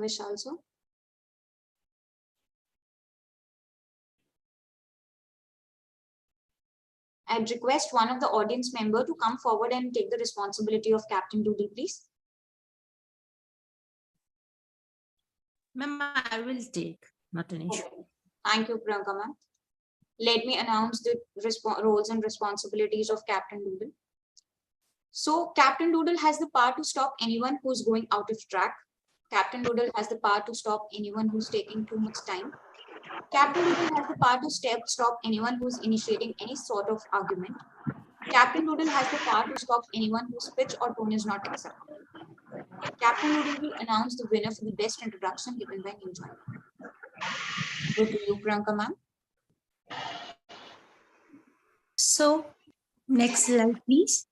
wish also. I'd request one of the audience member to come forward and take the responsibility of Captain Doodle, please. Ma'am, I will take, not an issue. Thank you, Priyanka ma'am. Let me announce the roles and responsibilities of Captain Doodle. So Captain Doodle has the power to stop anyone who's going out of track. Captain Doodle has the power to stop anyone who's taking too much time. Captain Doodle has the power to stop anyone who's initiating any sort of argument. Captain Doodle has the power to stop anyone whose pitch or tone is not acceptable. Captain Doodle will announce the winner for the best introduction given by new joiner. Good to you, Priyanka ma'am. So, next slide, please.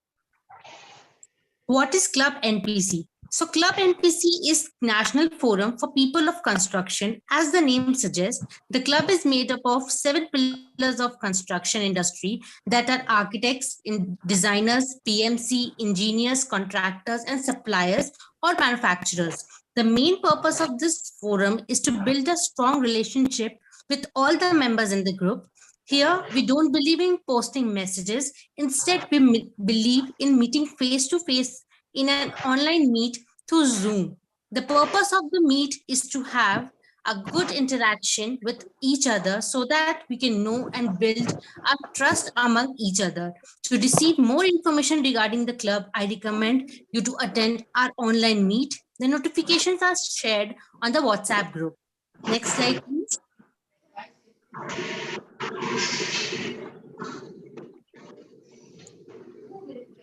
What is Club NPC? So Club NPC is National Forum for People of Construction. As the name suggests, the club is made up of 7 pillars of construction industry that are architects, designers, PMC, engineers, contractors, and suppliers or manufacturers. The main purpose of this forum is to build a strong relationship with all the members in the group. Here, we don't believe in posting messages. Instead, we believe in meeting face-to-face in an online meet through Zoom. The purpose of the meet is to have a good interaction with each other so that we can know and build a trust among each other. To receive more information regarding the club, I recommend you to attend our online meet. The notifications are shared on the WhatsApp group. Next slide, please.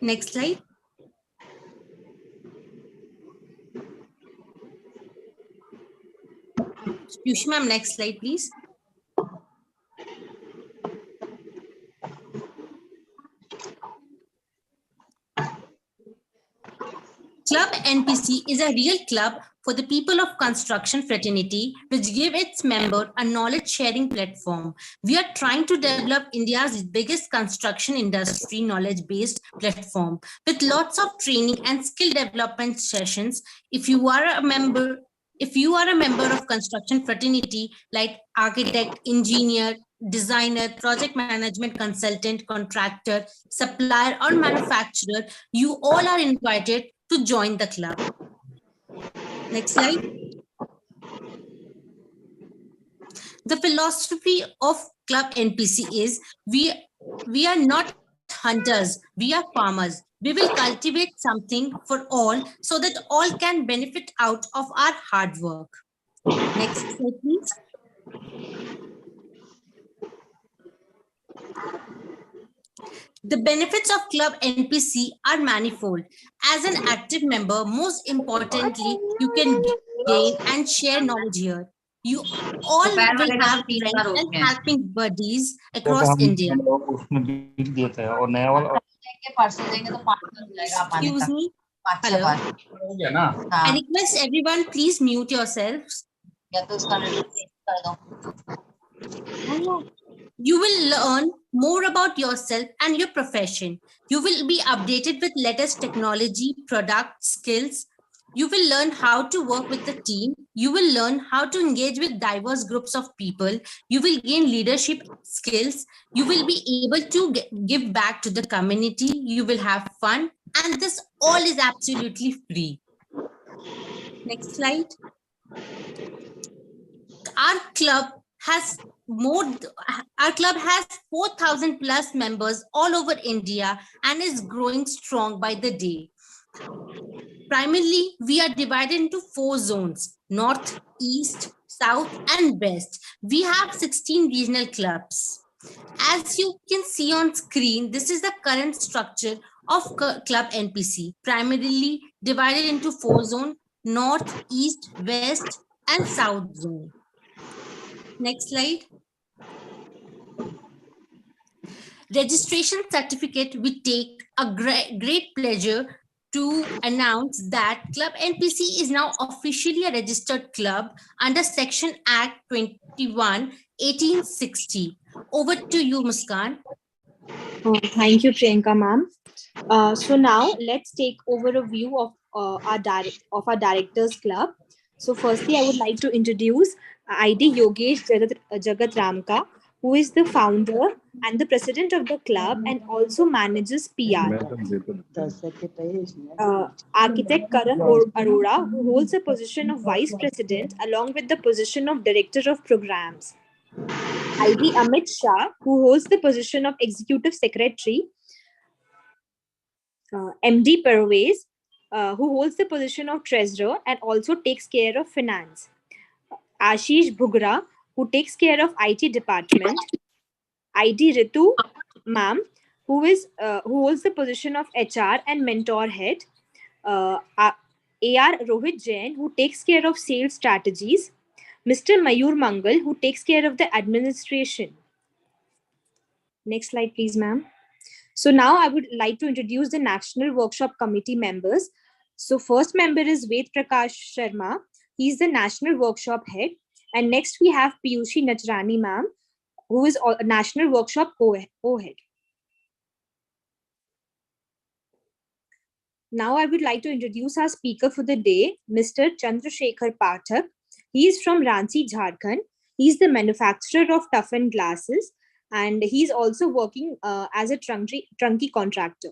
Next slide. Yushi ma'am, next slide, please. Club NPC is a real club for the people of construction fraternity, which give its member a knowledge sharing platform. We are trying to develop India's biggest construction industry knowledge-based platform with lots of training and skill development sessions. If you are a member of construction fraternity like architect, engineer, designer, project management consultant, contractor, supplier, or manufacturer, you all are invited to join the club. Next slide. The philosophy of Club NPC is we are not hunters, we are farmers. We will cultivate something for all so that all can benefit out of our hard work. Next slide, please. The benefits of Club NPC are manifold. As an active member, most importantly, you can gain and share knowledge here. You all will have friends and helping buddies across India. Excuse me. Hello. I request everyone, please mute yourselves. You will learn more about yourself and your profession. You will be updated with latest technology, product, skills. You will learn how to work with the team. You will learn how to engage with diverse groups of people. You will gain leadership skills. You will be able to give back to the community. You will have fun. And this all is absolutely free. Next slide. Our club has 4,000 plus members all over India and is growing strong by the day. Primarily, we are divided into 4 zones: North, East, South, and West. We have 16 regional clubs. As you can see on screen, this is the current structure of Club NPC, primarily divided into 4 zones: North, East, West, and South zone. Next slide. Registration certificate. We take a great pleasure to announce that Club NPC is now officially a registered club under Section Act 21, 1860. Over to you, Muskan. Thank you, Priyanka ma'am. So now let's take over a view of our directors club. So firstly, I would like to introduce ID Yogesh Jagat Ramka, who is the founder and the president of the club and also manages PR. Architect Karan Arora, who holds the position of vice president along with the position of director of programs. ID Amit Shah, who holds the position of executive secretary. MD Pervez, who holds the position of treasurer and also takes care of finance. Ashish Bhugra, who takes care of IT department. ID Ritu, ma'am, who holds the position of HR and mentor head. AR Rohit Jain, who takes care of sales strategies. Mr. Mayur Mangal, who takes care of the administration. Next slide, please, ma'am. So now I would like to introduce the National Workshop Committee members. So first member is Ved Prakash Sharma. He's the National Workshop Head. And next we have Piyushi Nachrani ma'am, who is a National Workshop Co-Head. Now I would like to introduce our speaker for the day, Mr. Chandrasekhar Pathak. He is from Ranchi, Jharkhand. He's the manufacturer of toughened glasses and he's also working as a trunky contractor.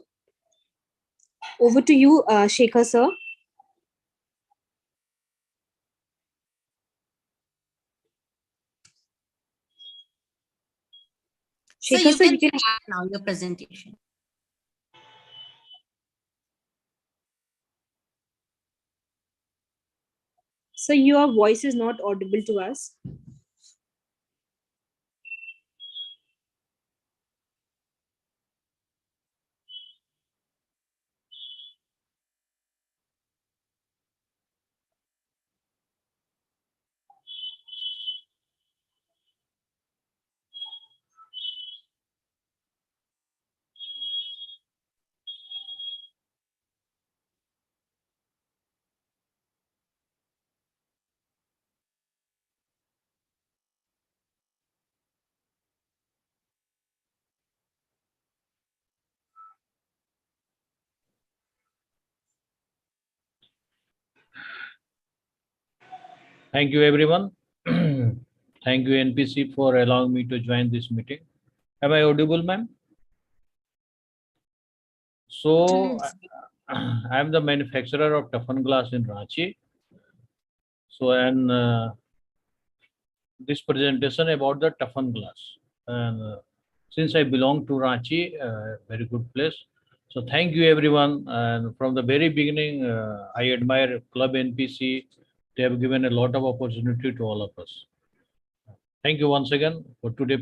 Over to you, Shekhar sir. So Shekhar you sir, can you can start now your presentation. So your voice is not audible to us. Thank you, everyone. Thank you, NPC, for allowing me to join this meeting. Am I audible, ma'am? So, I am the manufacturer of toughened glass in Ranchi. So, and this presentation about the toughened glass. And since I belong to Ranchi, very good place. So, thank you, everyone. And from the very beginning, I admire Club NPC. They have given a lot of opportunity to all of us. Thank you once again for today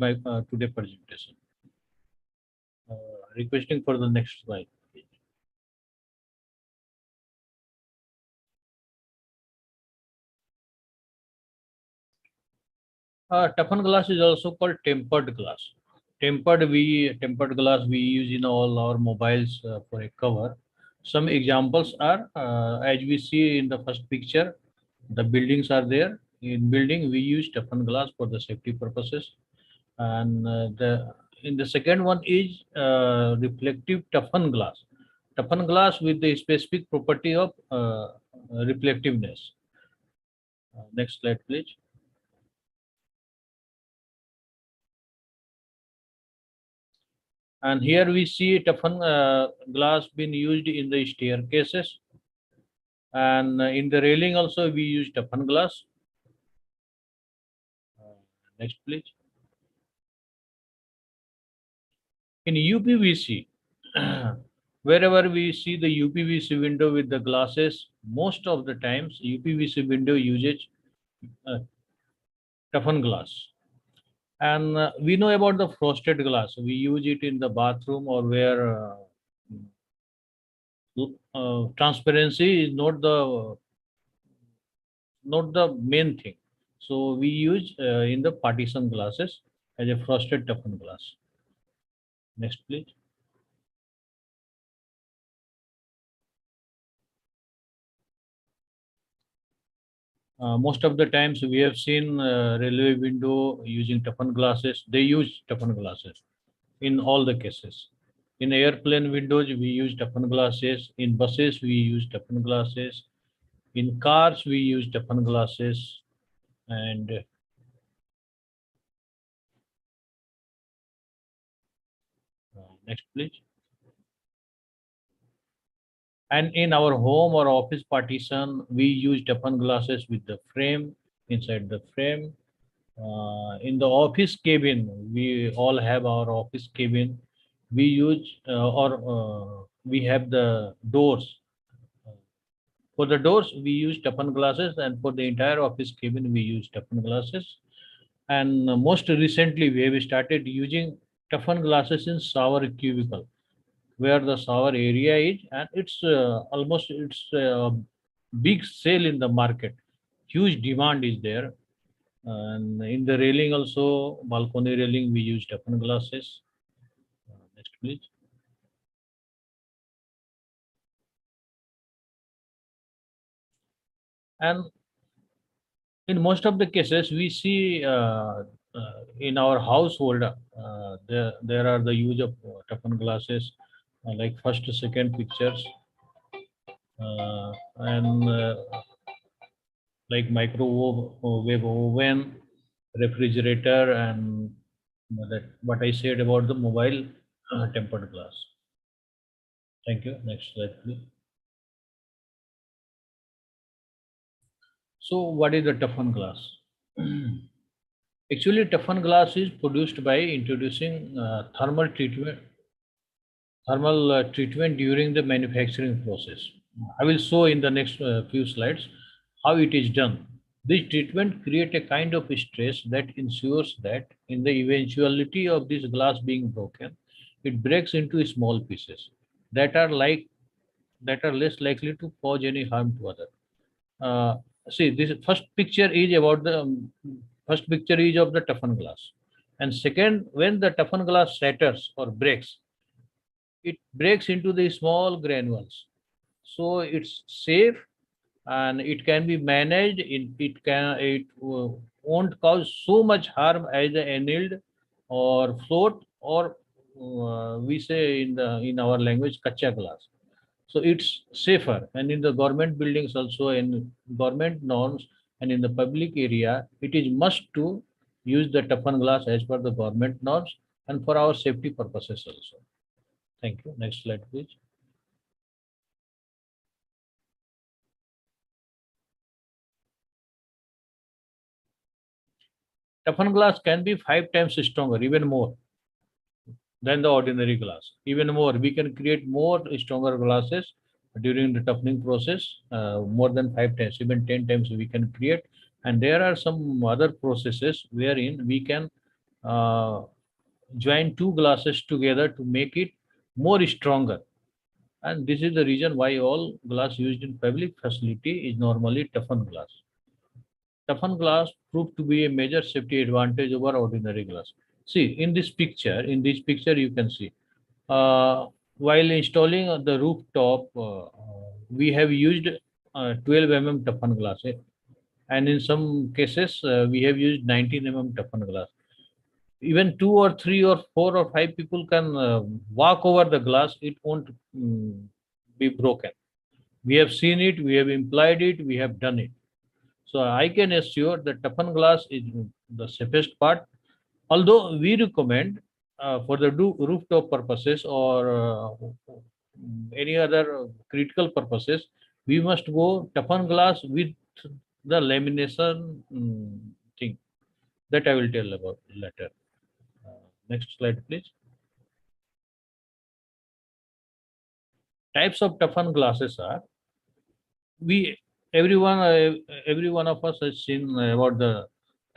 today presentation. Requesting for the next slide. Toughened glass is also called tempered glass. Tempered glass we use in all our mobiles for a cover. Some examples are as we see in the first picture, the buildings are there. In building we use toughened glass for the safety purposes, and in the second one is reflective toughened glass. Toughened glass with the specific property of reflectiveness. Next slide, please. And here we see toughened glass being used in the staircases, and in the railing also we use toughened glass. Next, please. In UPVC, wherever we see the UPVC window with the glasses, most of the times UPVC window uses toughened glass. And we know about the frosted glass. We use it in the bathroom or where transparency is not the main thing. So we use in the partition glasses as a frosted toughened glass. Next, please. Most of the times we have seen railway window using toughened glasses. They use toughened glasses in all the cases. In airplane windows, we use toughened glasses. In buses, we use toughened glasses. In cars, we use Teflon glasses, and next, please. And in our home or office partition, we use Teflon glasses with the frame, inside the frame. In the office cabin, we all have our office cabin. We use we have the doors. For the doors, we use Teflon glasses, and for the entire office cabin, we use Teflon glasses. And most recently, we have started using Teflon glasses in shower cubicle, where the shower area is, and it's a big sale in the market. Huge demand is there. And in the railing also, balcony railing, we use Teflon glasses. Next, please. And in most of the cases, we see in our household, there are the use of Teflon glasses, like first, second pictures, and like microwave oven, refrigerator, and that what I said about the mobile tempered glass. Thank you. Next slide, please. So, what is the Teflon glass? Actually, Teflon glass is produced by introducing thermal treatment during the manufacturing process. I will show in the next few slides how it is done. This treatment create a kind of stress that ensures that in the eventuality of this glass being broken, it breaks into small pieces that are less likely to cause any harm to other. See, this first picture is about the first picture is of the Teflon glass, and second, when the Teflon glass shatters or breaks, it breaks into the small granules. So it's safe and it can be managed. It won't cause so much harm as the annealed or float, or we say in our language kacha glass. So it's safer, and in the government buildings also, in government norms, and in the public area, it is must to use the Teflon glass as per the government norms and for our safety purposes also. Thank you. Next slide, please. Teflon glass can be 5 times stronger, even more than the ordinary glass. Even more, we can create more stronger glasses during the toughening process, more than 5 times, even 10 times we can create. And there are some other processes wherein we can join two glasses together to make it more stronger. And this is the reason why all glass used in public facility is normally Teflon glass. Teflon glass proved to be a major safety advantage over ordinary glass. See, in this picture, you can see, while installing the rooftop, we have used 12 Teflon glass, and in some cases, we have used 19 Teflon glass. Even 2 or 3 or 4 or 5 people can walk over the glass, it won't be broken. We have seen it, we have implied it, we have done it. So I can assure that Teflon glass is the safest part. Although we recommend for the rooftop purposes or any other critical purposes, we must go Teflon glass with the lamination thing. That I will tell about later. Next slide, please. Types of Teflon glasses are, every one of us has seen about the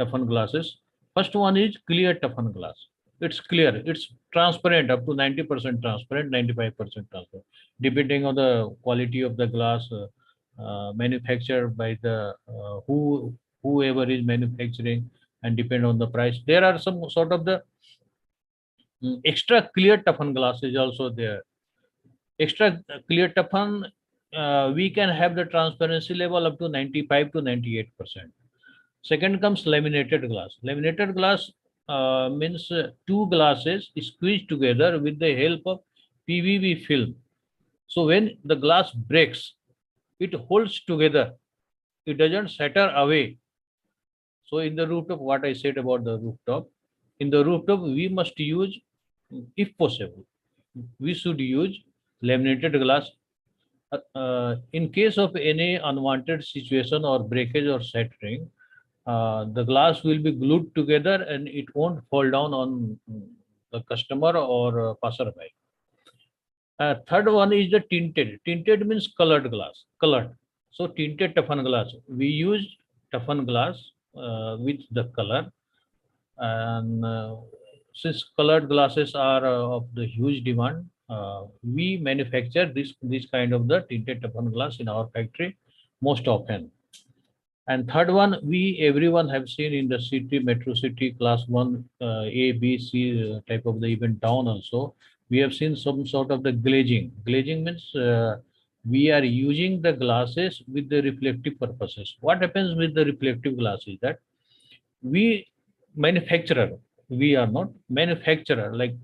Teflon glasses. First one is clear Teflon glass. It's clear, it's transparent, up to 90% transparent, 95% transparent, depending on the quality of the glass manufactured by the whoever is manufacturing, and depend on the price. There are some sort of the extra clear Teflon glass is also there. Extra clear Teflon, we can have the transparency level up to 95 to 98%. Second comes laminated glass. Laminated glass means two glasses squeezed together with the help of PVB film. So when the glass breaks, it holds together it doesn't shatter away. So in the rooftop, what I said about the rooftop, in the rooftop, we must use, if possible, we should use laminated glass. In case of any unwanted situation or breakage or shattering, the glass will be glued together and it won't fall down on the customer or passerby. Third one is the tinted. Tinted means colored glass, colored. So tinted toughen glass. We use toughen glass with the color, and since colored glasses are of the huge demand, we manufacture this kind of the tinted toughen glass in our factory most often. And third one, we everyone have seen in the city, metro city, class one, A, B, C type of the even town also. We have seen some sort of the glazing. Glazing means we are using the glasses with the reflective purposes. What happens with the reflective glass is that we manufacturer, we are not manufacturer, like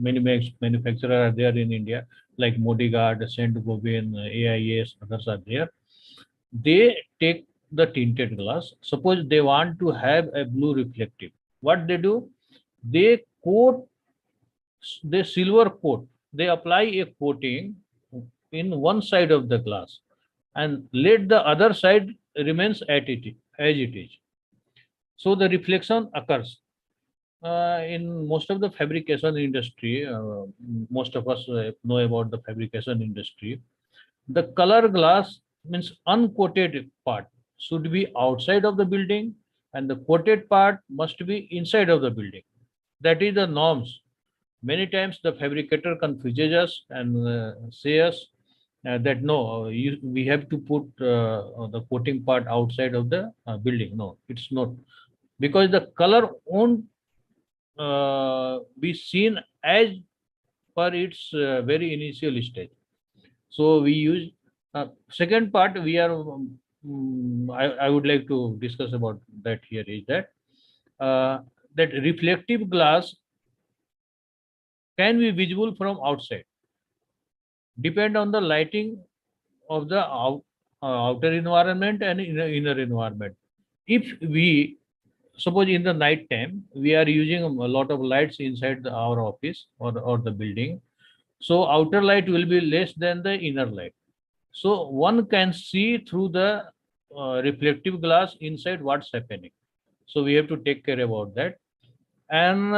many manufacturer are there in India, like Modigard, Saint Gobain, AIS, others are there. They take the tinted glass. Suppose they want to have a blue reflective. What they do? They coat, they silver coat. They apply a coating in one side of the glass and let the other side remains as it is. So the reflection occurs. In most of the fabrication industry, most of us know about the fabrication industry. The color glass means uncoated part should be outside of the building and the coated part must be inside of the building. That is the norms. Many times the fabricator confuses us and say us that no, we have to put the coating part outside of the building. No, it's not, because the color won't be seen as per its very initial stage. So we use second part. We are I would like to discuss about that here is that that reflective glass can be visible from outside, depend on the lighting of the outer environment and inner environment. If we suppose in the night time we are using a lot of lights inside our office or the building, so outer light will be less than the inner light. So one can see through the reflective glass inside what's happening. So we have to take care about that. And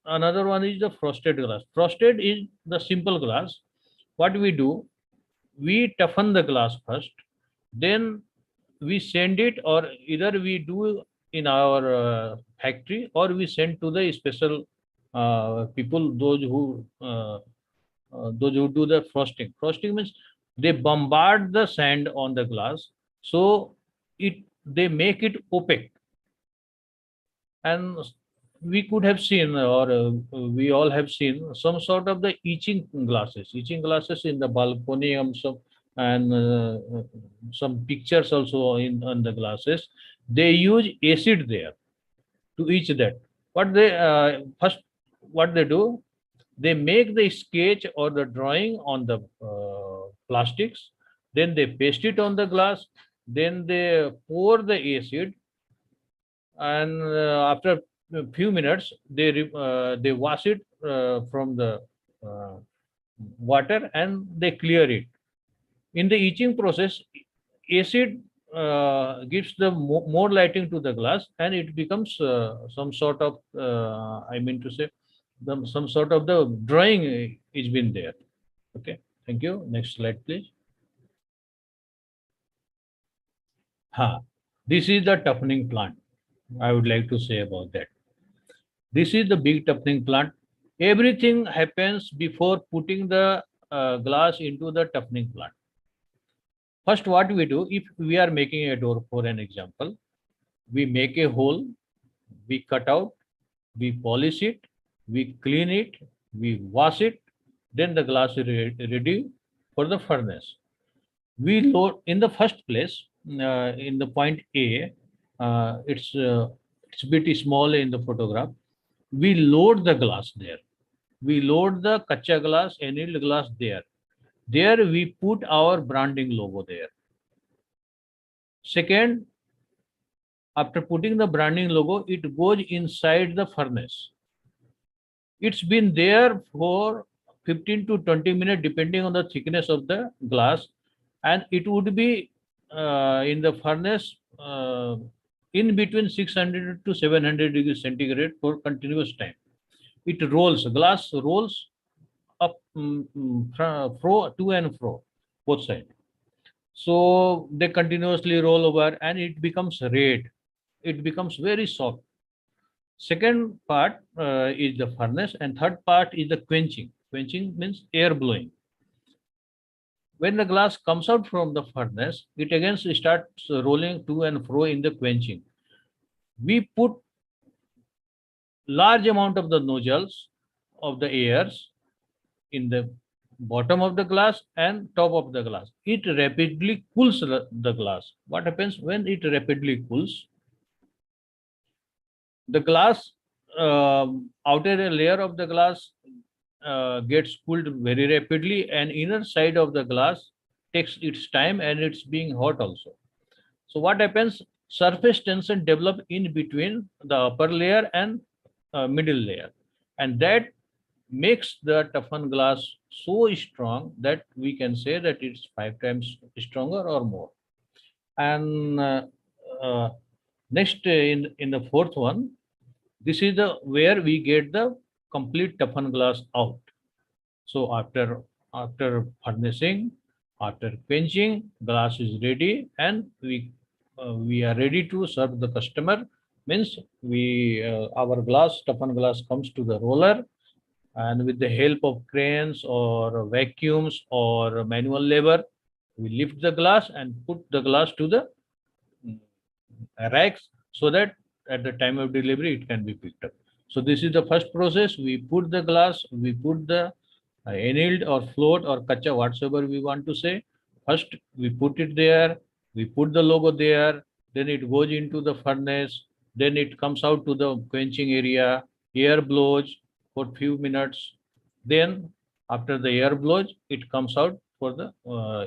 another one is the frosted glass. Frosted is the simple glass. What we do, we toughen the glass first, then we send it, or either we do in our factory or we send to the special people, those who do the frosting. Frosting means they bombard the sand on the glass, so they make it opaque. And we could have seen, or we all have seen, some sort of the etching glasses in the balcony, and some pictures also on the glasses. They use acid there to etch that. What they do, they make the sketch or the drawing on the plastics, then they paste it on the glass, then they pour the acid, and after a few minutes they wash it from the water and they clear it. In the etching process, acid gives the more lighting to the glass and it becomes some sort of I mean to say some sort of the drawing is been there. Okay, thank you. Next slide, please. This is the toughening plant. I would like to say about that. This is the big toughening plant. Everything happens before putting the glass into the toughening plant. First, what we do, if we are making a door, for an example, we make a hole, we cut out, we polish it, we clean it, we wash it, then the glass is ready for the furnace. We load in the first place, in the point A, it's a bit small in the photograph. We load the glass there. We load the kacha glass, annealed glass there. There we put our branding logo there. Second, after putting the branding logo, it goes inside the furnace. It's been there for 15 to 20 minutes, depending on the thickness of the glass, and it would be in the furnace in between 600 to 700 degrees centigrade for continuous time. It rolls, glass rolls up to and fro, both sides. So they continuously roll over and it becomes red. It becomes very soft. Second part is the furnace, and third part is the quenching. Quenching means air blowing. When the glass comes out from the furnace, it again starts rolling to and fro in the quenching. We put large amount of the nozzles of the airs in the bottom of the glass and top of the glass. It rapidly cools the glass. What happens when it rapidly cools? The glass, outer layer of the glass gets cooled very rapidly, and inner side of the glass takes its time and it's being hot also. So what happens? Surface tension develop in between the upper layer and middle layer, and that makes the toughened glass so strong that we can say that it's 5 times stronger or more. And next, in the fourth one, this is the where we get the complete toughened glass out. So after furnacing, after quenching, glass is ready, and we are ready to serve the customer. Means we our glass, toughened glass, comes to the roller, and with the help of cranes or vacuums or manual labor, we lift the glass and put the glass to the racks, so that at the time of delivery it can be picked up. So this is the first process. We put the glass, we put the annealed or float or kacha, whatsoever we want to say. First we put it there, we put the logo there, then it goes into the furnace, then it comes out to the quenching area, air blows for few minutes, then after the air blows, it comes out for the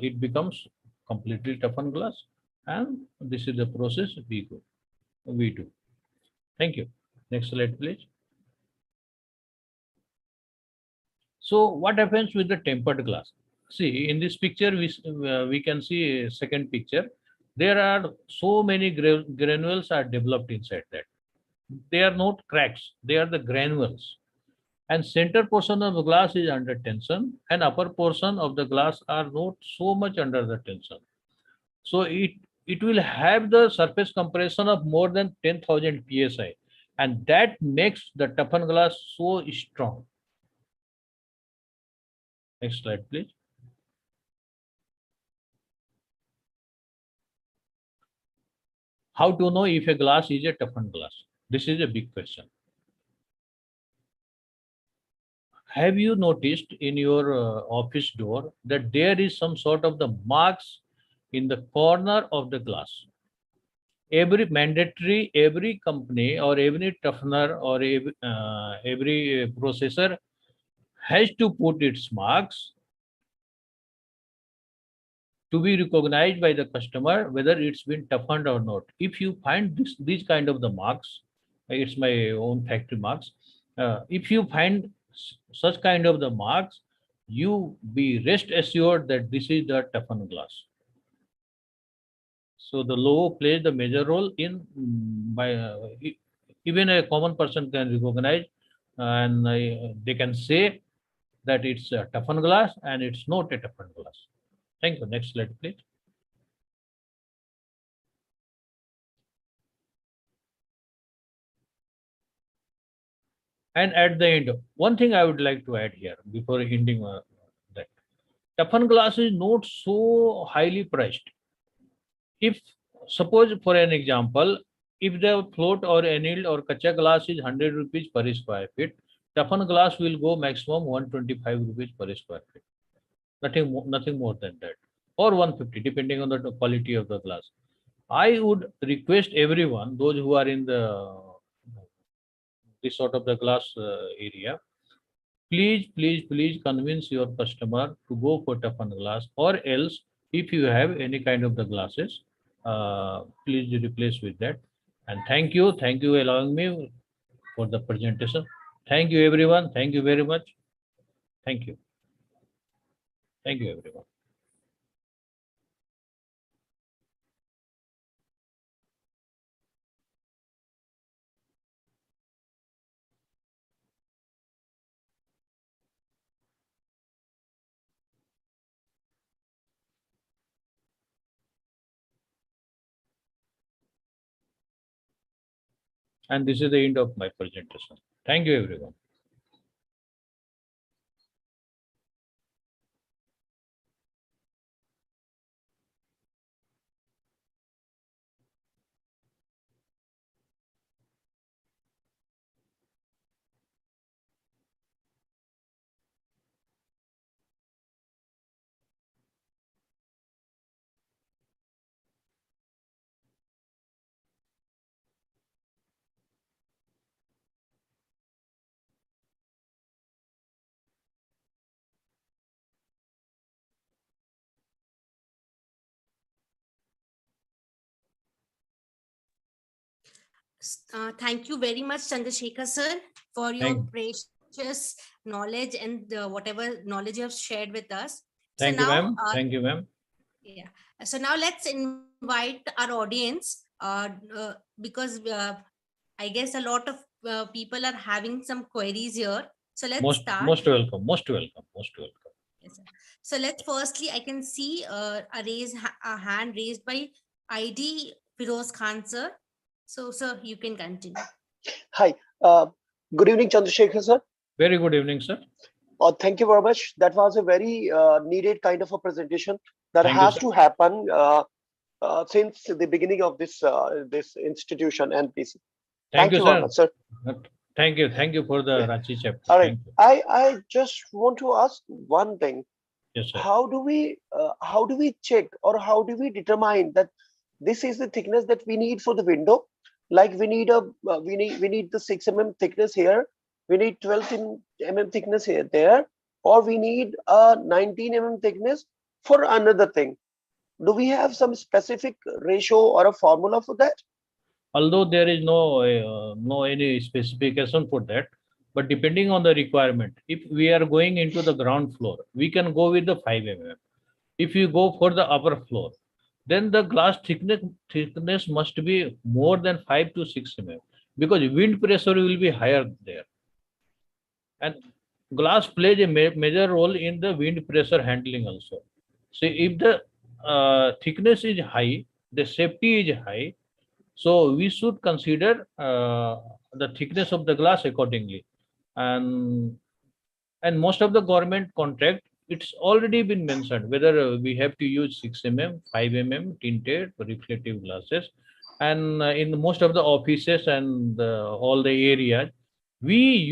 it becomes completely toughened glass, and this is the process we do. Thank you. Next slide, please. So what happens with the tempered glass? See, in this picture, we can see a second picture. There are so many granules are developed inside that. They are not cracks, they are the granules. And center portion of the glass is under tension, and upper portion of the glass are not so much under the tension. So it will have the surface compression of more than 10,000 psi, and that makes the toughened glass so strong. Next slide, please. How to know if a glass is a toughened glass? This is a big question. Have you noticed in your office door that there is some sort of the marks in the corner of the glass? Every company or every toughener or every processor has to put its marks to be recognized by the customer whether it's been toughened or not. If you find these kind of the marks, it's my own factory marks. If you find such kind of the marks, you be rest assured that this is the toughened glass. So the logo plays the major role in even a common person can recognize, and they can say that it's a toughened glass and it's not a toughened glass. Thank you. Next slide, please. And at the end, one thing I would like to add here before ending that toughened glass is not so highly priced. If suppose for an example, if the float or annealed or kacha glass is 100 rupees per square feet, toughened glass will go maximum 125 rupees per square feet. Nothing more than that, or 150 depending on the quality of the glass. I would request everyone, those who are in this sort of the glass area, please convince your customer to go for toughened glass, or else if you have any kind of the glasses, please replace with that. And thank you allowing me for the presentation. Thank you everyone. Thank you very much. Thank you. Thank you everyone. And this is the end of my presentation. Thank you everyone. Thank you very much, Chandrasekhar sir, for your Thank- precious knowledge and whatever knowledge you have shared with us. Thank you, ma'am. Thank you, ma'am. Yeah. So now let's invite our audience because I guess a lot of people are having some queries here. So let's start. Most welcome. Most welcome. Most welcome. Yes, sir. So let's firstly, I can see a hand raised by ID Firoz Khan sir. So sir, you can continue. Hi, good evening, Chandrasekhar sir. Very good evening, sir. Thank you very much. That was a very needed kind of a presentation that Thank you, has sir. to happen since the beginning of this institution, NPC. Thank you, very much, sir. Thank you for the Ranchi chapter. All right, Thank you. I just want to ask one thing. Yes, sir. How do we check, or how do we determine that this is the thickness that we need for the window? Like we need the 6 mm thickness here, we need 12 mm thickness here there, or we need a 19 mm thickness for another thing. Do we have some specific ratio or a formula for that? Although there is no any specification for that, but depending on the requirement, if we are going into the ground floor, we can go with the 5 mm. If you go for the upper floor, then the glass thickness must be more than 5 to 6 mm, because wind pressure will be higher there. And glass plays a major role in the wind pressure handling also. So if the thickness is high, the safety is high, so we should consider the thickness of the glass accordingly. And most of the government contract, it's already been mentioned whether we have to use 6 mm, 5 mm tinted reflective glasses. And in most of the offices and all the areas, we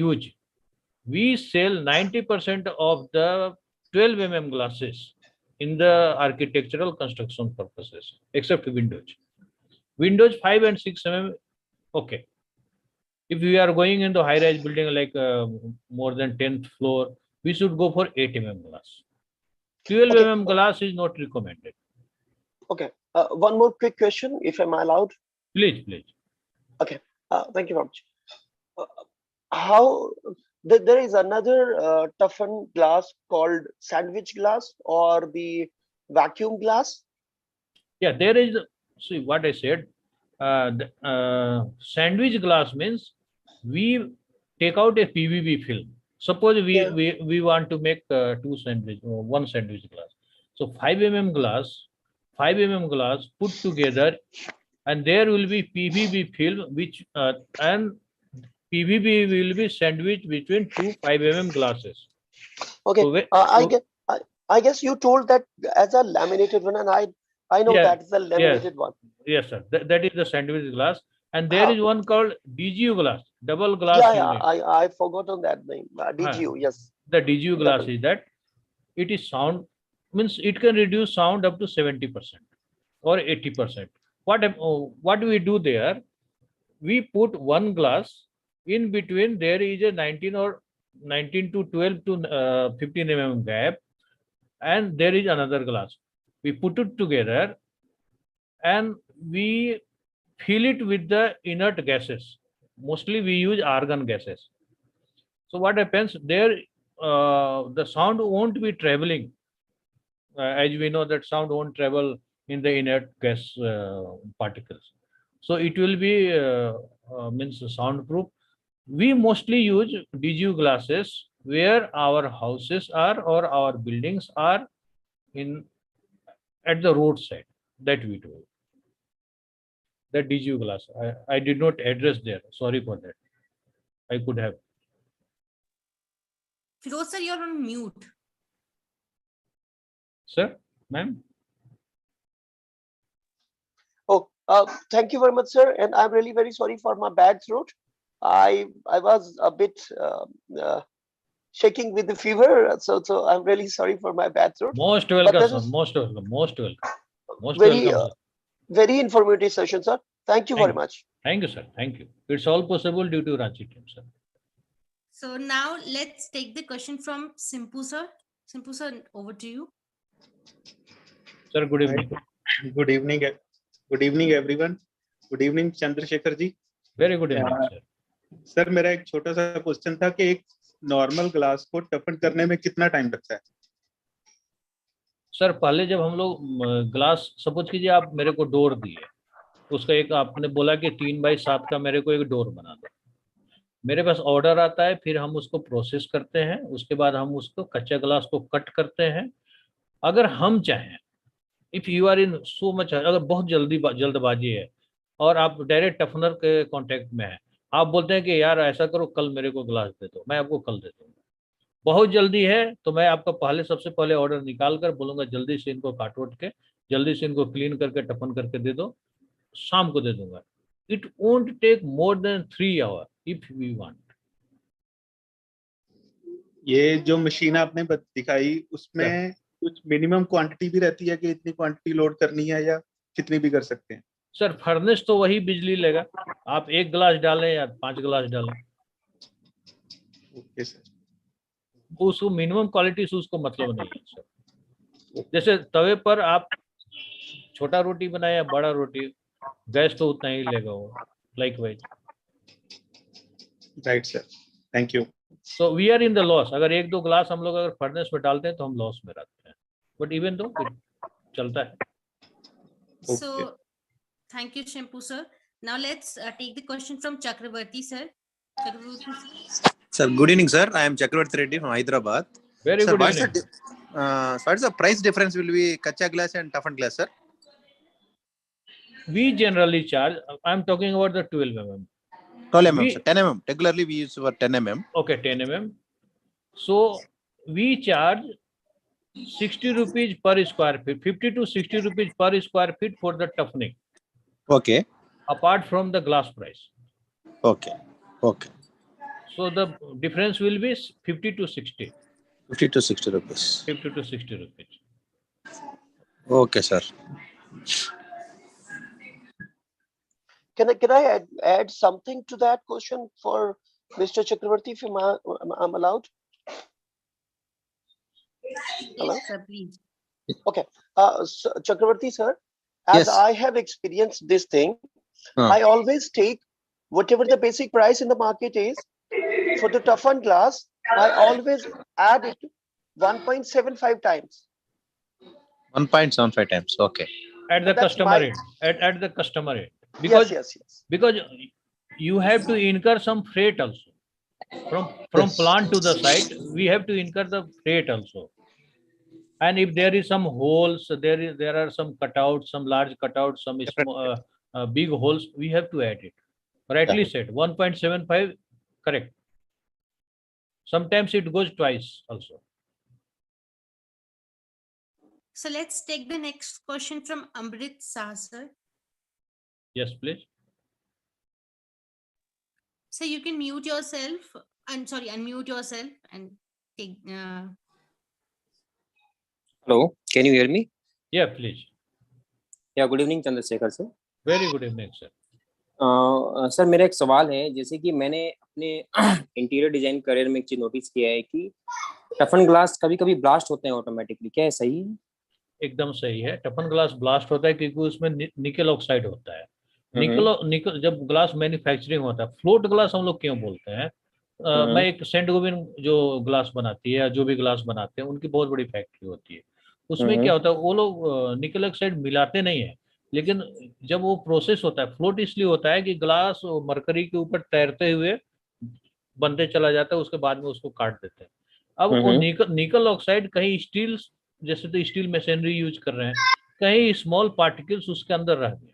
sell 90% of the 12 mm glasses in the architectural construction purposes, except windows. Windows 5 and 6 mm, okay. If we are going into high-rise building like more than 10th floor, we should go for 8 mm glass. 12 Okay. mm glass is not recommended. Okay. One more quick question, if I'm allowed. Please. Thank you very much. How there is another toughened glass called sandwich glass or the vacuum glass? Yeah, there is, see what I said, sandwich glass means we take out a PVB film. Suppose Yeah. we want to make one sandwich glass. So 5 mm glass put together, and there will be PVB film which and PVB will be sandwiched between two 5 mm glasses. Okay. So I guess you told that as a laminated one, and I know Yeah, that is a laminated one. yes, sir. That is the sandwich glass, and there is one called DGU glass, double glass Yeah, unit. I forgotten that name. DGU, yes. The DGU glass Double. is that it is sound, means it can reduce sound up to 70% or 80%. What we do there? We put one glass in between. There is a 19 to 12 to 15 mm gap, and there is another glass. We put it together, and we fill it with the inert gases. Mostly we use argon gases. So what happens there? The sound won't be traveling. As we know that sound won't travel in the inert gas particles. So it will be means soundproof. We mostly use DGU glasses where our houses are or our buildings are in at the roadside. That we do. That DGU glass. I did not address there. Sorry for that. I could have. Firoz sir, you're on mute. Sir, ma'am. Oh, thank you very much, sir. And I'm really very sorry for my bad throat. I was a bit shaking with the fever, so I'm really sorry for my bad throat. Most welcome, this sir. is- Most welcome. Most welcome. Most Very, welcome, sir. Very informative session, sir. Thank you very Thank you. much. Thank you, sir. Thank you. It's all possible due to Ranchi team, sir. So now let's take the question from Simpu sir. Simpu sir, over to you. Sir, good evening. Good evening. Good evening, everyone. Good evening, Chandrasekhar ji. Very good evening, sir. Sir मेरा एक छोटा सा question था कि एक normal glass को टफन करने में कितना टाइम लगता है? सर पहले जब हम लोग ग्लास सपोज कीजिए आप मेरे को डोर दिए, उसका एक आपने बोला कि 3x7 का मेरे को एक डोर बना दो। मेरे पास ऑर्डर आता है, फिर हम उसको प्रोसेस करते हैं, उसके बाद हम उसको कच्चा ग्लास को कट करते हैं। अगर हम चाहें, if you are in so much, अगर बहुत जल्दबाजी है और आप डायरेक्ट टफनर के कांटेक्ट में है, आप बोलते हैं कि यार ऐसा करो कल मेरे को ग्लास दे दो, मैं आपको कल दे दूंगा। बहुत जल्दी है तो मैं आपका सबसे पहले ऑर्डर निकाल कर बोलूंगा जल्दी से इनको काट वोट के, जल्दी से इनको क्लीन करके टफन करके दे दो, शाम को दे दूंगा। It won't take more than 3 hour if we want. ये जो मशीन आपने दिखाई उसमें कुछ मिनिमम क्वांटिटी भी रहती है कि इतनी क्वांटिटी लोड करनी है या कितनी भी कर सकते हैं? सर फर्नेस तो वही बिजली लेगा, आप 1 गिलास डालें या 5 गिलास डालें। Okay sir. उसको मिनिमम क्वालिटी से उसको मतलब नहीं है सर। जैसे तवे पर आप छोटा रोटी बनाए या बड़ा रोटी, गैस तो उतना ही लेगा वो, likewise. Right sir, thank you. So we are in the loss. अगर 1-2 ग्लास हम लोग अगर फर्नेस में डालते हैं तो हम लॉस में रहते हैं, बट इवन दो चलता है। So thank you, Shimpu sir. Now let's take the question from Chakravarti sir. Chakravarti sir. Sir, good evening, sir. I am Chakravarti Reddy from Hyderabad. Very Sir, good what's evening. what is the price difference will be kacha glass and toughened glass, sir? We generally charge, I am talking about the 12 mm. 12 mm, We- sir. 10 mm. Regularly we use for 10 mm. Okay, 10 mm. So we charge 60 rupees per square feet, 50 to 60 rupees per square feet for the toughening, Okay. apart from the glass price. Okay. Okay. So the difference will be 50 to 60. 50 to 60 rupees. 50 to 60 rupees. Okay, sir. Can I add something to that question for Mr. Chakravarti, if I'm allowed? Hello? Yes, sir, please. So, Chakravarti sir, as Yes. I have experienced this thing, Huh. I always take whatever the basic price in the market is for the toughened glass. I always add it 1.75 times. 1.75 times. Okay. At the That's customer my- end, at the customer end. Because Yes. because you have to incur some freight also. From Yes. plant to the site, we have to incur the freight also. And if there is some holes, there are some cutouts, some large cutouts, some small, big holes, we have to add it. Rightly said, 1.75, correct. Sometimes it goes twice also. So let's take the next question from Amrit Shah sir. Yes, please. So you can mute yourself. I'm sorry, unmute yourself and take. Hello, can you hear me? Yeah, please. Yeah, good evening, Chandrashekhar sir. Very good evening, sir. Sir मेरा एक सवाल है, जैसे कि मैंने अपने interior design career में एक चीज नोटिस किया है कि टफन ग्लास कभी कभी ब्लास्ट होते हैं ऑटोमेटिकली, क्या है सही है? एकदम सही है। टफन ग्लास ब्लास्ट होता है क्योंकि उसमें निकल ऑक्साइड होता है। निकल निकल जब ग्लास मैन्युफैक्चरिंग होता है, फ्लोट ग्लास हम लोग क्यों बोलते हैं, मैं एक सेंट गोबिन जो ग्लास बनाती है या जो भी ग्लास बनाते हैं उनकी बहुत बड़ी फैक्ट्री होती है। उसमें क्या होता है, वो लोग निकल ऑक्साइड मिलाते नहीं है, लेकिन जब वो प्रोसेस होता है, फ्लोट इसलिए होता है कि ग्लास मरकरी के ऊपर तैरते हुए बनते चला जाता है, उसके बाद में उसको काट देते हैं। अब वो निकल ऑक्साइड कहीं स्टील, जैसे तो स्टील मशीनरी यूज कर रहे हैं, कहीं स्मॉल पार्टिकल्स उसके अंदर रह गए,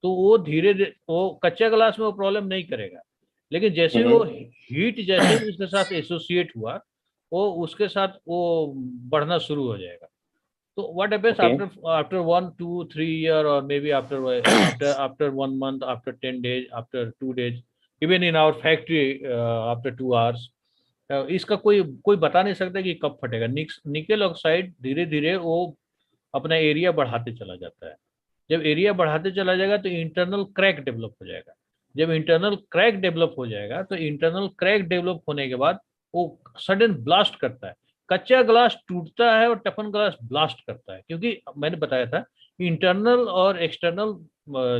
तो वो धीरे धीरे वो कच्चे ग्लास में वो प्रॉब्लम नहीं करेगा, लेकिन जैसे वो हीट जैसे ही उसके साथ एसोसिएट हुआ, वो उसके साथ वो बढ़ना शुरू हो जाएगा। So what happens after 1, 2, 3 year, or maybe after 1 month, after 10 days, after 2 days, even in our factory after 2 hours, इसका कोई बता नहीं सकता कि कब फटेगा। निकल ऑक्साइड धीरे धीरे वो अपना एरिया बढ़ाते चला जाता है। जब एरिया बढ़ाते चला जाएगा तो इंटरनल क्रैक डेवलप हो जाएगा। जब इंटरनल क्रैक डेवलप हो जाएगा तो इंटरनल क्रैक डेवलप होने के बाद वो सडन ब्लास्ट करता है। कच्चा ग्लास टूटता है और टफन ग्लास ब्लास्ट करता है, क्योंकि मैंने बताया था इंटरनल और एक्सटर्नल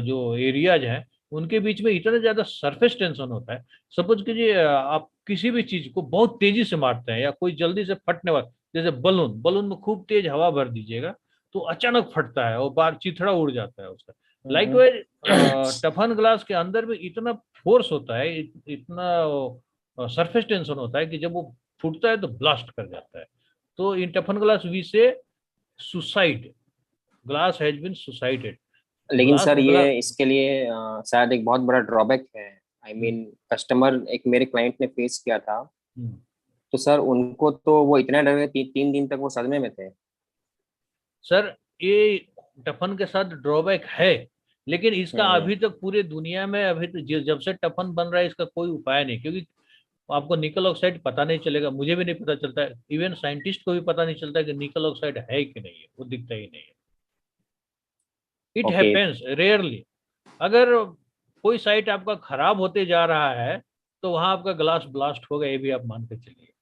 जो एरियाज हैं उनके बीच में इतना ज्यादा सरफेस टेंशन होता है। सपोज कीजिए आप किसी भी चीज को बहुत तेजी से मारते हैं या कोई जल्दी से फटने वाला, जैसे बलून, बलून में खूब तेज हवा भर दीजिएगा तो अचानक फटता है और बार चिथड़ा उड़ जाता है उसका। लाइकवाइज टफन ग्लास के अंदर भी इतना फोर्स होता है, इतना सरफेस टेंशन होता है कि जब वो फूटता है तो ब्लास्ट कर जाता है। तो इन टफन ग्लास वी से suicide, glass has been suicided. लेकिन सर ये इसके लिए शायद एक बहुत बड़ा ड्रॉबैक है। आई मीन कस्टमर एक मेरे क्लाइंट ने फेस किया था, तो सर उनको तो वो इतना डर गए, 3 दिन तक वो सदमे में थे। सर ये टफन के साथ ड्रॉबैक है, लेकिन इसका अभी तक पूरे दुनिया में अभी तो जब से टफन बन रहा है इसका कोई उपाय नहीं, क्योंकि आपको निकल ऑक्साइड पता नहीं चलेगा, मुझे भी नहीं पता चलता है, इवन साइंटिस्ट को भी पता नहीं चलता कि निकल ऑक्साइड है कि नहीं है, वो दिखता ही नहीं है। It happens rarely. अगर कोई साइट आपका खराब होते जा रहा है तो वहां आपका ग्लास ब्लास्ट होगा, ये भी आप मान के चलिए।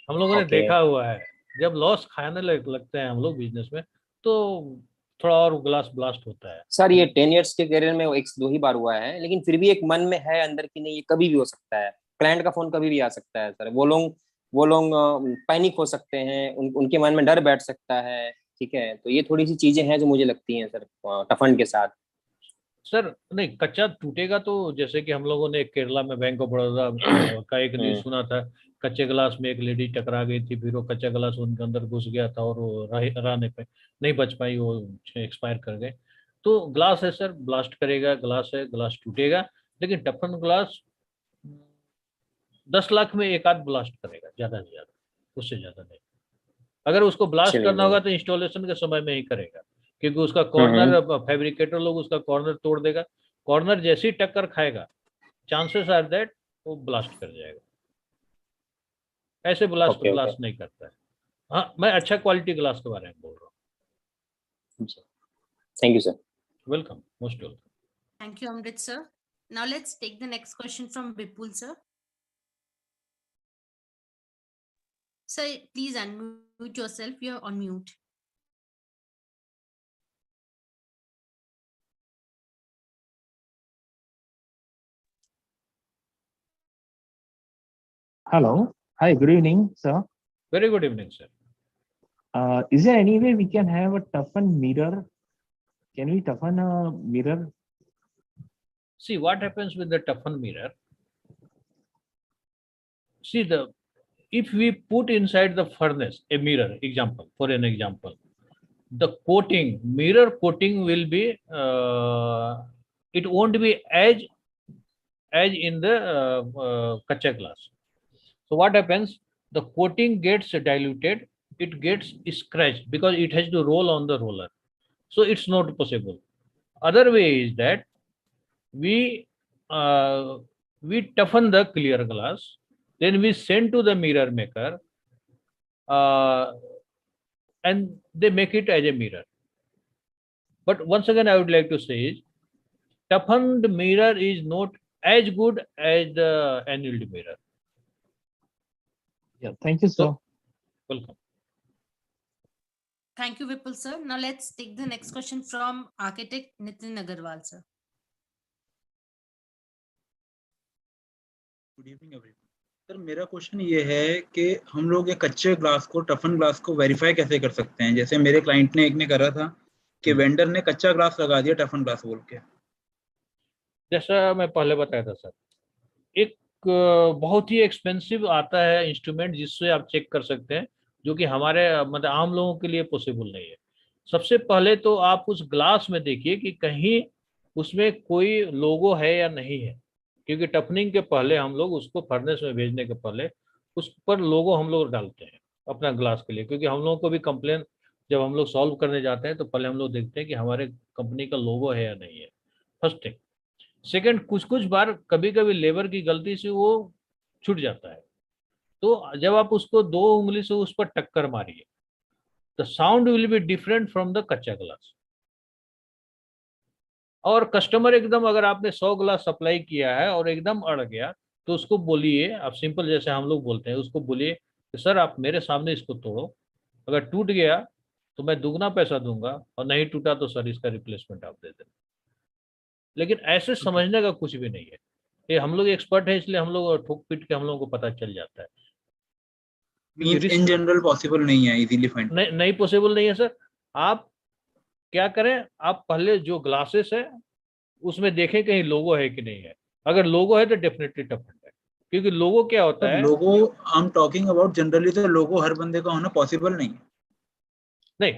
हम लोगों ने देखा हुआ है, जब लॉस खाने लगते हैं हम लोग बिजनेस में तो थोड़ा और ग्लास ब्लास्ट होता है। सर ये 10 इयर्स के करियर में 1-2 ही बार हुआ है, लेकिन फिर भी एक मन में है अंदर की नहीं, ये कभी भी हो सकता है, क्लाइंट का फोन कभी भी आ सकता है सर। वो लोग पैनिक हो सकते हैं, उनके मन में डर बैठ सकता है। ठीक है, तो ये थोड़ी सी चीजें हैं जो मुझे लगती हैं सर टफन के साथ। सर नहीं, कच्चा टूटेगा तो जैसे कि हम लोगों ने केरला में बैंक ऑफ बड़ौदा का एक न्यूज सुना था, कच्चे ग्लास में एक लेडी टकरा गई थी, फिर वो कच्चा ग्लास उनके अंदर घुस गया था और वो रहने पे नहीं बच पाई, वो एक्सपायर कर गए। तो ग्लास है सर, ब्लास्ट करेगा, ग्लास है, ग्लास टूटेगा, लेकिन टफन ग्लास 10 लाख में एक आध ब्लास्ट करेगा, ज्यादा से ज्यादा, उससे ज्यादा नहीं। अगर उसको ब्लास्ट करना होगा तो इंस्टॉलेशन के समय में ही करेगा, क्योंकि उसका कॉर्नर, फैब्रिकेटर लोग उसका कॉर्नर तोड़ देगा, कॉर्नर जैसे ही टक्कर खाएगा चांसेस आर दैट वो ब्लास्ट कर जाएगा। ऐसे ब्लास्ट ग्लास नहीं करता है। हाँ, मैं अच्छा क्वालिटी ग्लास के बारे में बोल रहा हूँ। Thank you sir. Welcome, most welcome. Thank you, Amrit sir. Now let's take the next question from Vipul sir. Sir, please unmute yourself. You're on mute. Hello. Hi, good evening, sir. Very good evening, sir. Is there any way we can have a toughen mirror? Can we toughen a mirror? See what happens with the toughen mirror. See, if we put inside the furnace a mirror, for an example, the coating, mirror coating will be, it won't be as in the kacha glass. So what happens? The coating gets diluted, it gets scratched because it has to roll on the roller. So it's not possible. Other way is that we toughen the clear glass, then we send to the mirror maker, and they make it as a mirror. But once again, I would like to say is, toughened mirror is not as good as the annealed mirror. Yeah, thank you, sir. Welcome. Thank you, Vipul sir. Now let's take the next question from architect Nitin Agarwal sir. Good evening everyone. Sir मेरा question ये है कि हम लोग ये कच्चे glass को टफन glass को वेरीफाई कैसे कर सकते हैं? जैसे मेरे क्लाइंट ने एक ने करा था कि वेंडर ने कच्चा ग्लास लगा दिया टफन ग्लास बोल के। जैसा मैं पहले बताया था सर, एक बहुत ही एक्सपेंसिव आता है इंस्ट्रूमेंट जिससे आप चेक कर सकते हैं, जो कि हमारे मतलब आम लोगों के लिए पॉसिबल नहीं है। सबसे पहले तो आप उस ग्लास में देखिए कि कहीं उसमें कोई लोगो है या नहीं है, क्योंकि टफनिंग के पहले हम लोग उसको फर्नेस में भेजने के पहले उस पर लोगो हम लोग डालते हैं अपना ग्लास के लिए, क्योंकि हम लोगों को भी कंप्लेन जब हम लोग सॉल्व करने जाते हैं तो पहले हम लोग देखते हैं कि हमारे कंपनी का लोगो है या नहीं है, फर्स्ट थिंग। सेकंड, कुछ कुछ बार कभी कभी लेबर की गलती से वो छूट जाता है, तो जब आप उसको 2 उंगली से उस पर टक्कर मारिए, the sound will be different from the कच्चा ग्लास। और कस्टमर एकदम, अगर आपने 100 ग्लास सप्लाई किया है और एकदम अड़ गया, तो उसको बोलिए, आप सिंपल जैसे हम लोग बोलते हैं, उसको बोलिए कि सर आप मेरे सामने इसको तोड़ो, अगर टूट गया तो मैं दुगना पैसा दूंगा, और नहीं टूटा तो सर इसका रिप्लेसमेंट आप दे देना। लेकिन ऐसे समझने का कुछ भी नहीं है, ये हम लोग एक्सपर्ट है इसलिए हम लोग ठोक पीट के हम लोगों को पता चल जाता है। मींस इन जनरल पॉसिबल नहीं है इजीली फाइंड? नहीं पॉसिबल नहीं है सर। आप क्या करें, आप पहले जो ग्लासेस है उसमें देखें कहीं लोगो है कि नहीं है, अगर लोगो है तो डेफिनेटली टफन है, क्योंकि लोगो क्या होता है, logo I am talking about generally, तो लोगो हर बंदे का होना पॉसिबल नहीं है। नहीं,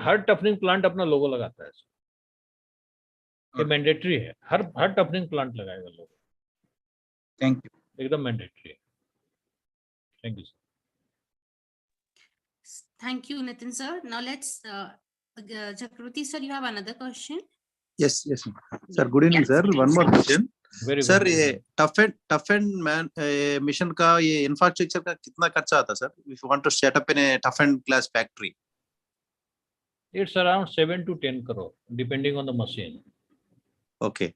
हर टफनिंग प्लांट अपना लोगो लगाता है, ये मैंडेटरी है, हर टफनिंग प्लांट लगाएगा लोगो। Thank you. एकदम मैंडेटरी है। Thank you sir. Thank you, Nitin sir. Now let's, Chakravarti sir, you have another question? Yes, yes, sir. Good evening, sir. One more question. Very sir good. ये tough and man mission का ये infrastructure का कितना खर्चा आता sir? If you want to set up in a tough and glass factory. It's around 7 to 10 crore, depending on the machine. Okay.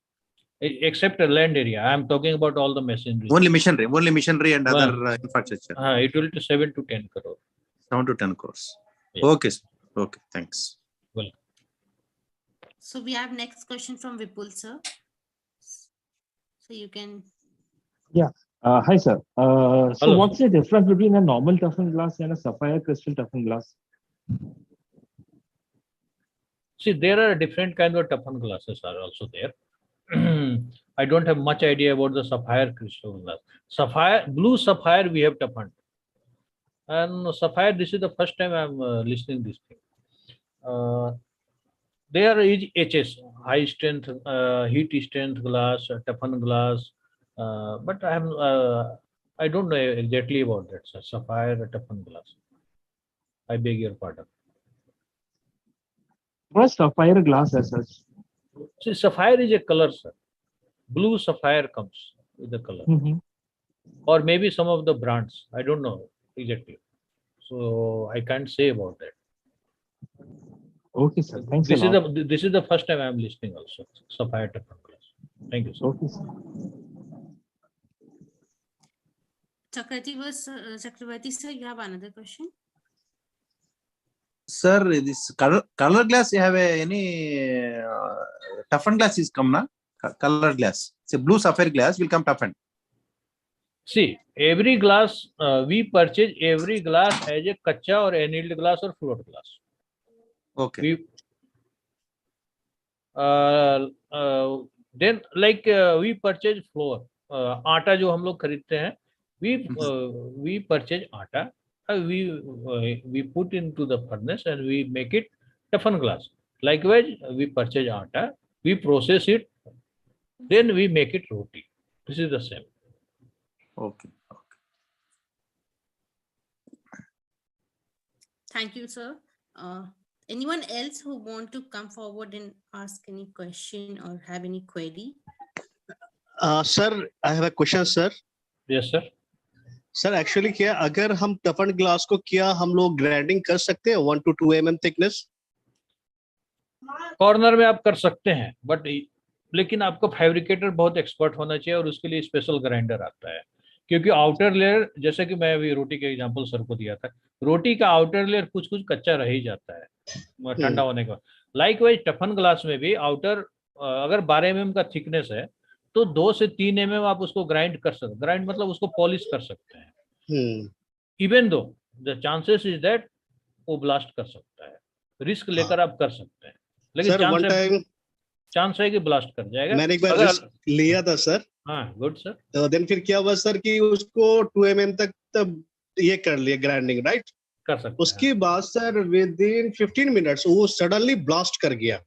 Except a land area. I am talking about all the machinery. Only machinery and Well, other infrastructure. It will be 7 to 10 crore. 7 to 10 crores. Yeah. Okay, sir. Okay, thanks. Well, So we have next question from Vipul sir. So you can. Hi, sir. So Hello, what's the difference between a normal toughened glass and a sapphire crystal toughened glass? see, there are different kinds of toughened glasses are also there. I don't have much idea about the sapphire crystal glass. Sapphire, blue sapphire, we have toughened. And sapphire, this is the first time I'm listening this thing. There is HS, high strength, heat strength glass, toughened glass, but I don't know exactly about that, sir. Sapphire toughened glass. I beg your pardon. What's sapphire glass as such? See, sapphire is a color, sir. Blue sapphire comes with the color, or maybe some of the brands. I don't know exactly, so I can't say about that. Okay, sir. Thanks a lot. This is the first time I am listening also. Sapphire toughened glass. Thank you, sir. Okay, sir. Chakravarti sir, you have another question? Sir, this color glass, you have any toughened glass is come na? Color glass. Say blue sapphire glass will come toughened. See, every glass, we purchase every glass as a kacha or annealed glass or float glass. Okay. We, then like we purchase flour, आटा जो हम लोग खरीदते हैं, we purchase आटा, we put into the furnace and we make it toughened glass. Likewise, we purchase atta, we process it, then we make it roti. This is the same. Okay. Thank you, sir. Anyone else who want to come forward and ask any question or have any query? Sir, I have a question, sir. Yes, sir. Sir actually क्या अगर हम टफन glass को क्या हम लोग grinding कर सकते हैं 1 to 2 mm थिकनेस? कॉर्नर में आप कर सकते हैं, बट लेकिन आपको फैब्रिकेटर बहुत एक्सपर्ट होना चाहिए और उसके लिए स्पेशल ग्राइंडर आता है, क्योंकि आउटर लेयर, जैसे कि मैं अभी रोटी का एग्जांपल सर को दिया था, रोटी का आउटर लेयर कुछ कुछ कच्चा रह ही जाता है, ठंडा होने के बाद। लाइकवाइज टफन ग्लास में भी आउटर अगर 12 mm का थिकनेस है तो 2 से 3 mm आप उसको ग्राइंड कर सकते, ग्राइंड मतलब उसको पॉलिश कर सकते हैं। Even though the chances is that वो ब्लास्ट कर सकता है, रिस्क लेकर आप कर सकते हैं, लेकिन सर वन टाइम चांस है कि ब्लास्ट कर जाएगा। मैंने एक बार अगर रिस्क लिया था सर। हाँ गुड सर। तो देन फिर क्या हुआ सर कि उसको 2 mm तक तब ये कर लिया ग्राइंडिंग, राइट? कर सकते उसके बाद सर विद इन 15 मिनट्स वो सडनली ब्लास्ट कर गया।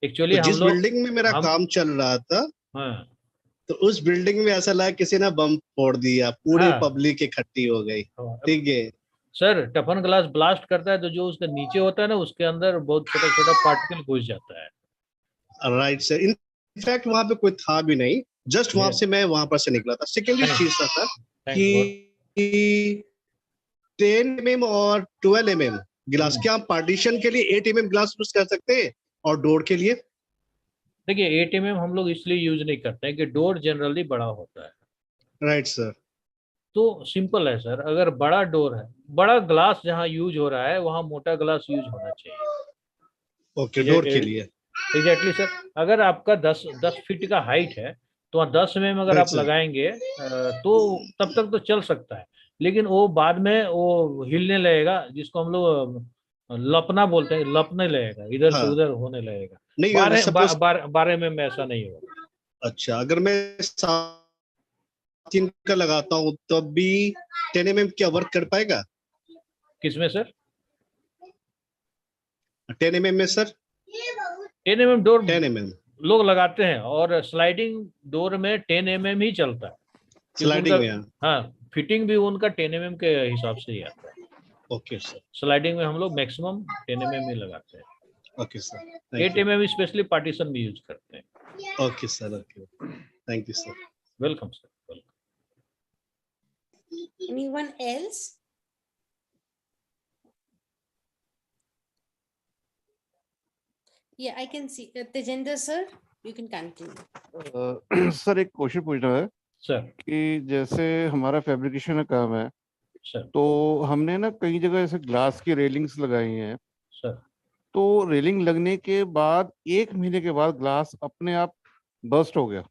एक्चुअली तो हम जिस लोग बिल्डिंग में मेरा काम चल रहा था, हाँ, तो उस बिल्डिंग में ऐसा लगा किसी ने बम फोड़ दिया, पूरी हाँ, पब्लिक इकट्ठी हो गई। ठीक है सर टफन ग्लास ब्लास्ट करता है तो जो उसके नीचे होता है ना उसके अंदर बहुत छोटा छोटा पार्टिकल घुस जाता है। राइट सर, इनफैक्ट वहां पे कोई था भी नहीं, जस्ट वहां से मैं वहां पर से निकला था। सेकेंडरी चीज था सर कि 10 mm और 12 mm गिलास, क्या हम पार्टीशन के लिए 8 mm गिलास यूज कर सकते हैं और डोर के लिए? देखिए 8 mm हम लोग इसलिए यूज नहीं करते हैं कि डोर जनरली बड़ा होता है। Right sir. तो सिंपल है सर, अगर बड़ा डोर है, बड़ा ग्लास जहाँ यूज हो रहा है वहाँ मोटा ग्लास यूज होना चाहिए। ओके, डोर के लिए। एग्जैक्टली सर, अगर आपका 10 फीट का हाइट है तो वहाँ 10 mm अगर आप लगाएंगे तो तब तक तो चल सकता है, लेकिन वो बाद में वो हिलने लगेगा, जिसको हम लोग लपना बोलते हैं, लपने लगेगा, इधर से उधर होने लगेगा। नहीं 12 mm में ऐसा नहीं होगा। अच्छा, अगर मैं 7 इंच का लगाता हूँ तब भी 10 mm क्या वर्क कर पाएगा? किसमें सर? 10 mm में सर? 10 mm डोर 10 mm लोग लगाते हैं और स्लाइडिंग डोर में 10 mm ही चलता है। स्लाइडिंग में? हाँ, फिटिंग भी उनका 10 mm के हिसाब से ही आता है। Okay sir. स्लाइडिंग में हम लोग मैक्सिमम 10 mm ही लगाते हैं। Okay sir, 8 mm specially partition में यूज करते हैं। Okay sir, okay, thank you sir. Welcome sir, welcome. Anyone else? Yeah, I can see. Tejendra sir, you can continue. Sir एक question पूछना है सर कि जैसे हमारा फैब्रिकेशन का काम है सर, तो हमने ना कई जगह ऐसे ग्लास की रेलिंग्स लगाई हैं सर, तो रेलिंग लगने के बाद 1 महीने के बाद ग्लास अपने आप बर्स्ट हो गया,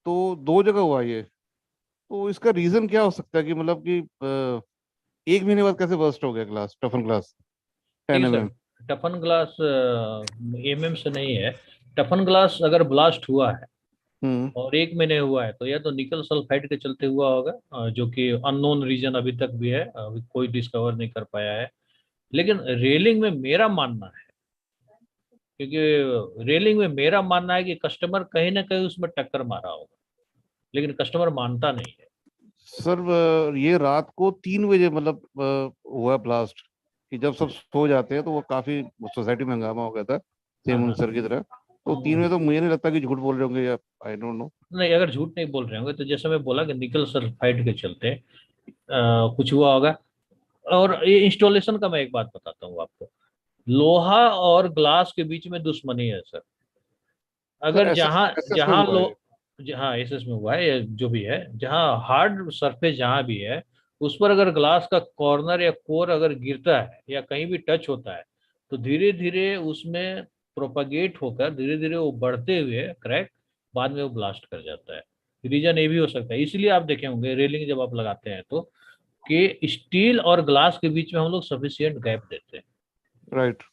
तो 2 जगह हुआ ये, तो इसका रीजन क्या हो सकता है कि मतलब कि 1 महीने बाद कैसे बर्स्ट हो गया glass, टफन glass 10 mm? टफन glass mm से नहीं है। टफन ग्लास अगर ब्लास्ट हुआ है और 1 महीने हुआ है तो या तो निकल सल्फाइड के चलते हुआ होगा, जो कि अननोन रीजन अभी तक भी है, अभी कोई डिस्कवर नहीं कर पाया है। लेकिन रेलिंग में मेरा मानना है, क्योंकि रेलिंग में मेरा मानना है कि कस्टमर कहीं ना कहीं उसमें टक्कर मारा होगा, लेकिन कस्टमर मानता नहीं है। सर ये रात को 3 बजे मतलब हुआ ब्लास्ट, कि जब सब सो जाते हैं तो वो काफी सोसाइटी में हंगामा हो गया था सेम सर की तरह, तो 3 बजे तो मुझे नहीं लगता कि झूठ बोल रहे होंगे या आई डोंट नो। नहीं, अगर झूठ नहीं बोल रहे होंगे तो जैसे मैं बोला कि निकल सल्फाइड के चलते कुछ हुआ होगा। और ये इंस्टॉलेशन का मैं एक बात बताता हूँ आपको, लोहा और ग्लास के बीच में दुश्मनी है सर। अगर जहाँ जहाँ लो हाँ एसएस में हुआ है, जो भी है, जहाँ हार्ड सरफेस जहाँ भी है उस पर अगर ग्लास का कॉर्नर या कोर अगर गिरता है या कहीं भी टच होता है तो धीरे धीरे उसमें प्रोपागेट होकर धीरे धीरे वो बढ़ते हुए क्रैक बाद में वो ब्लास्ट कर जाता है। रीजन ये भी हो सकता है, इसलिए आप देखे होंगे रेलिंग जब आप लगाते हैं तो कि स्टील और ग्लास के बीच में हम लोग सफिशिएंट गैप देते हैं। राइट,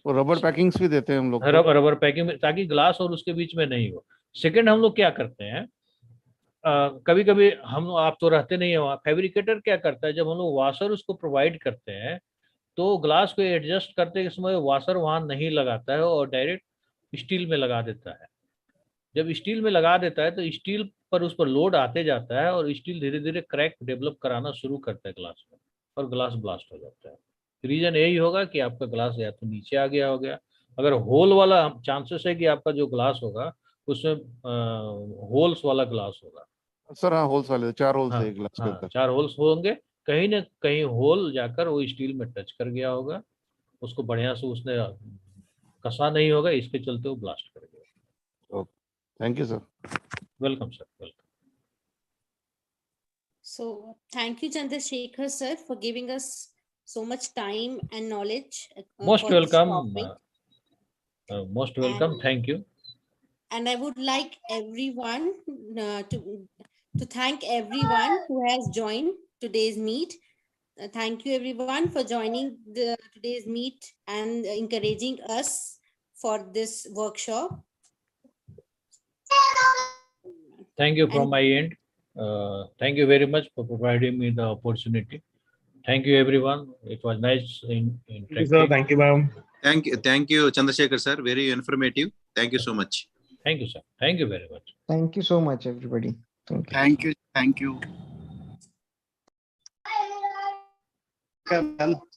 और रबर पैकिंग्स भी देते हैं हम लोग, रबर पैकिंग में, ताकि ग्लास और उसके बीच में नहीं हो। सेकंड, हम लोग क्या करते हैं, कभी कभी हम, आप तो रहते नहीं है वहाँ, फैब्रिकेटर क्या करता है, जब हम लोग वाशर उसको प्रोवाइड करते हैं तो ग्लास को एडजस्ट करते समय वाशर वहाँ नहीं लगाता है और डायरेक्ट स्टील में लगा देता है। जब स्टील में लगा देता है तो स्टील पर उस पर लोड आते जाता है और स्टील धीरे धीरे क्रैक डेवलप कराना शुरू करता है ग्लास में और ग्लास ब्लास्ट हो जाता है। रीजन यही होगा कि आपका ग्लास या तो नीचे आ गया हो गया, अगर होल वाला चांसेस है कि आपका जो ग्लास होगा उसमें होल्स वाला ग्लास होगा। सर हाँ, होल्स वाले 4 होल्स हाँ, है ग्लास के हाँ, अंदर। 4 होल्स होंगे, कहीं ना कहीं होल जाकर वो स्टील में टच कर गया होगा, उसको बढ़िया से उसने कसा नहीं होगा, इसके चलते वो ब्लास्ट कर गया। Thank you sir. Welcome sir, welcome. So thank you Chandrasekhar sir for giving us so much time and knowledge. Most for this welcome. topic. Most welcome. And- Thank you. And I would like everyone to thank everyone who has joined today's meet. Thank you everyone for joining today's meet and encouraging us for this workshop. Thank you from And- my end. Thank you very much for providing me the opportunity. Thank you, everyone. It was nice interacting. Thank you, ma'am. Thank you, Chandrasekhar sir. Very informative. Thank you so much. Thank you, sir. Thank you very much. Thank you so much, everybody. Thank you. Thank you. Thank you.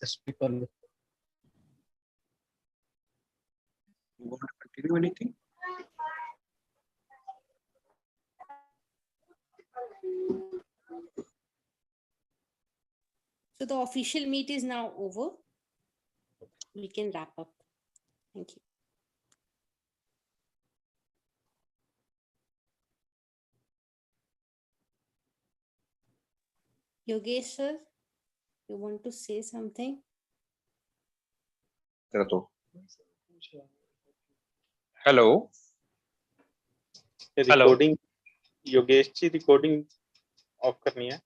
Just people. You want to continue anything? So the official meet is now over. We can wrap up. Thank you. Yogesh sir, you want to say something? Hello. Recording Yogesh ji recording off करनी है